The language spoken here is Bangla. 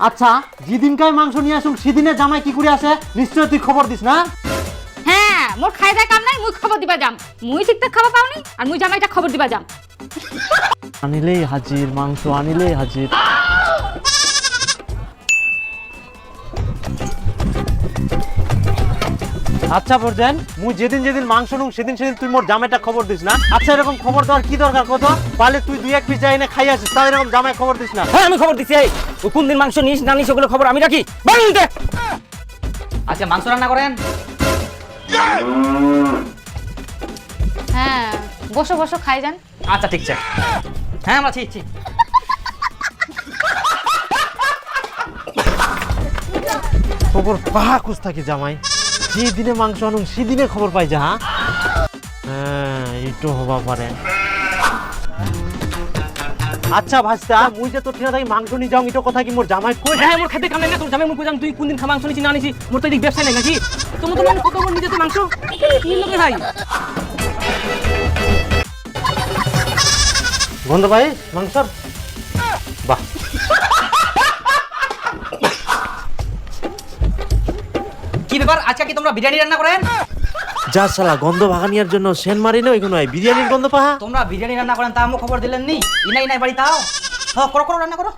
আচ্ছা যেদিনকাই মাংস নিয়ে আসুক সেদিনে জামাই কি করে আসে নিশ্চয় তুই খবর দিস না? হ্যাঁ মোর খাই দেয় কাম নাই, মুই খবর দিবা যাম। মুই ঠিকঠাক খাবার পাওনি আর মুই জামাইটা খবর দিবা যাম। আনিলেই হাজির, মাংস আনিলেই হাজির। আচ্ছা বর্জেন, মুই যেদিন যেদিন মাংস নুং সেদিন সেদিন তুই মোর জামাইটা খবর দিস না? আচ্ছা এরকম খবর দেওয়ার কি দরকার কত? পারলে তুই 2-1 পিস যাই না খাই আসিস, তাও এরকম জামাই খবর দিস না। হ্যাঁ আমি খবর দিচ্ছি। এই ও কোন দিন মাংস নিস না নিস ওগুলো খবর আমি রাখি। আচ্ছা মাংস রান্না করেন। হ্যাঁ বসো বসো খাই যান। আচ্ছা ঠিক আছে। হ্যাঁ আমরা ছি। খবর পাহা কুছ থাকি জামাই, যেদিনে মাংস আনুন সেদিনে খবর পাই যা। হ্যাঁ এইটো হবা পারে। আচ্ছা ভাস্তা, মুই যে তোর ঠিনা থাকি মাংস নিয়ে যাও, এটা কথা কি মোর জামাই কই? হ্যাঁ মোর খাইতে কাম নাই না, তোর জামাই মুখ কইলাম তুই কোন দিন মাংস নিছি না নিছি, মোর তো এদিক ব্যবসা নাই নাকি? তোমার তো মনে কত মোর নিজে তো মাংস কি লোকে ভাই। গন্ধ ভাই মাংস বাহ। কি ব্যাপার আজকে কি তোমরা বিরিয়ানি রান্না করেন? যা শালা গন্ধ ভাগানিয়ার জন্য সেন মারি না ওইখানে বিরিয়ানির গন্ধ পাহা। তোমরা বিরিয়ানি রান্না করেন তা আমও খবর দিলেন নি? ইনাই বাড়ি তাও। হ্যাঁ করো রান্না করো।